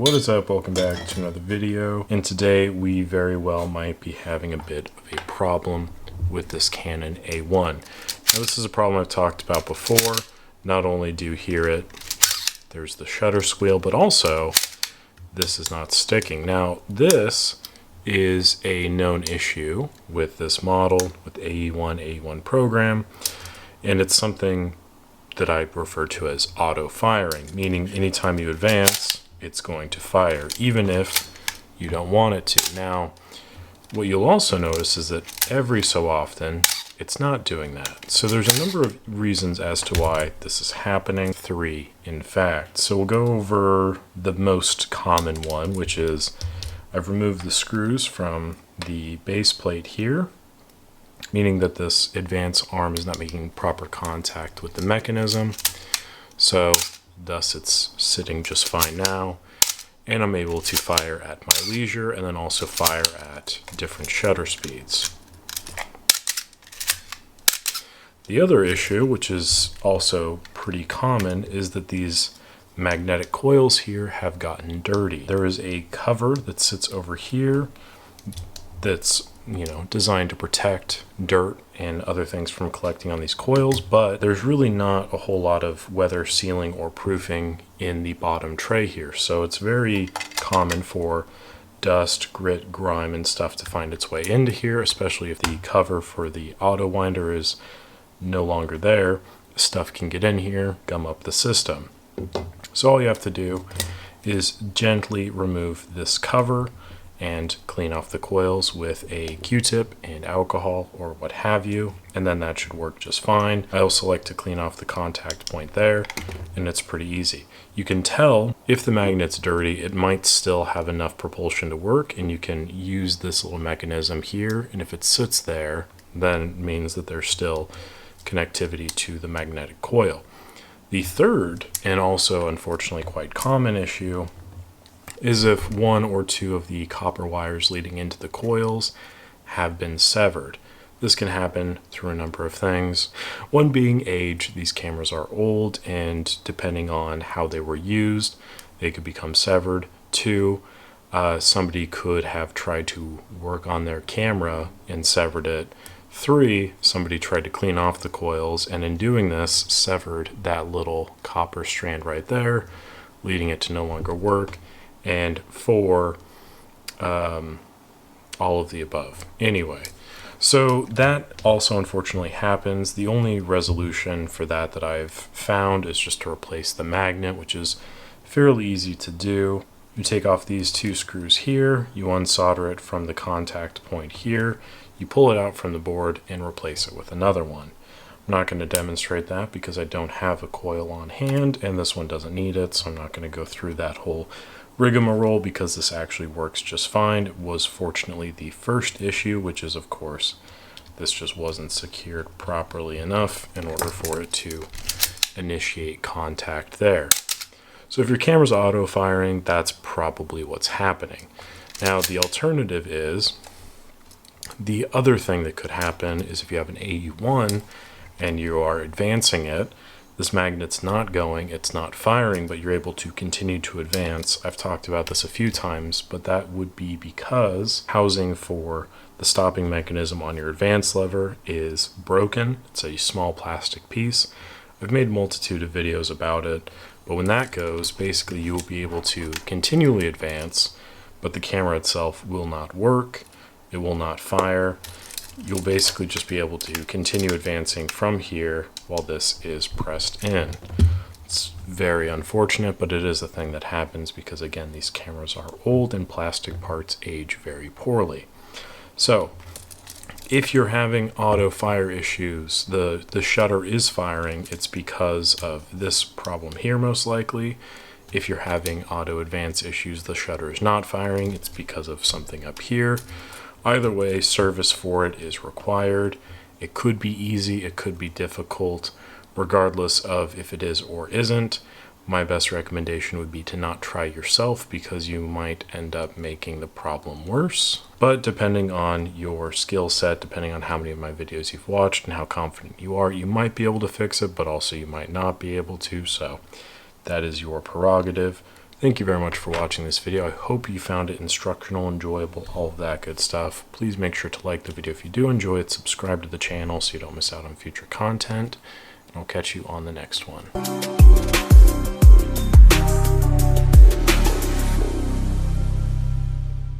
What is up? Welcome back to another video, and today we very well might be having a bit of a problem with this Canon A1. Now this is a problem I've talked about before. Not only do you hear it, there's the shutter squeal, but also this is not sticking. Now this is a known issue with this model, with A1 program, and it's something that I refer to as auto firing, meaning anytime you advance, it's going to fire, even if you don't want it to. Now, what you'll also notice is that every so often, it's not doing that. So there's a number of reasons as to why this is happening. 3, in fact. So we'll go over the most common one, which is I've removed the screws from the base plate here, meaning that this advance arm is not making proper contact with the mechanism. So thus it's sitting just fine now, and I'm able to fire at my leisure and then also fire at different shutter speeds. The other issue, which is also pretty common, is that these magnetic coils here have gotten dirty. There is a cover that sits over here that's designed to protect dirt and other things from collecting on these coils, but there's really not a whole lot of weather sealing or proofing in the bottom tray here. So it's very common for dust, grit, grime, and stuff to find its way into here, especially if the cover for the auto winder is no longer there. Stuff can get in here, gum up the system. So all you have to do is gently remove this cover and clean off the coils with a Q-tip and alcohol or what have you, and then that should work just fine. I also like to clean off the contact point there, and it's pretty easy. You can tell if the magnet's dirty, it might still have enough propulsion to work, and you can use this little mechanism here, and if it sits there, then it means that there's still connectivity to the magnetic coil. The third, and also unfortunately quite common issue, is if one or two of the copper wires leading into the coils have been severed. This can happen through a number of things. One being age. These cameras are old, and depending on how they were used, they could become severed. 2, somebody could have tried to work on their camera and severed it. 3, somebody tried to clean off the coils, and in doing this, severed that little copper strand right there, leading it to no longer work. And 4, all of the above. Anyway, so that also unfortunately happens. The only resolution for that I've found is just to replace the magnet, which is fairly easy to do. You take off these 2 screws here, you unsolder it from the contact point here, you pull it out from the board and replace it with another one. I'm not going to demonstrate that because I don't have a coil on hand, and this one doesn't need it, so I'm not going to go through that whole rigmarole because this actually works just fine. It was fortunately the first issue, which is of course this just wasn't secured properly enough in order for it to initiate contact there. So if your camera's auto firing, that's probably what's happening. Now the alternative is, the other thing that could happen is if you have an A1 and you are advancing it, this magnet's not going, it's not firing, but you're able to continue to advance. I've talked about this a few times, but that would be because housing for the stopping mechanism on your advance lever is broken. It's a small plastic piece. I've made a multitude of videos about it, but when that goes, basically you will be able to continually advance, but the camera itself will not work, it will not fire. You'll basically just be able to continue advancing from here while this is pressed in. It's very unfortunate, but it is a thing that happens because, again, these cameras are old and plastic parts age very poorly. So if you're having auto fire issues, the shutter is firing, it's because of this problem here most likely. If you're having auto advance issues, the shutter is not firing, it's because of something up here. Either way, service for it is required. It could be easy, it could be difficult. Regardless of if it is or isn't, my best recommendation would be to not try yourself because you might end up making the problem worse. But depending on your skill set, depending on how many of my videos you've watched and how confident you are, you might be able to fix it, but also you might not be able to. So that is your prerogative. Thank you very much for watching this video. I hope you found it instructional, enjoyable, all of that good stuff. Please make sure to like the video if you do enjoy it, subscribe to the channel so you don't miss out on future content, and I'll catch you on the next one.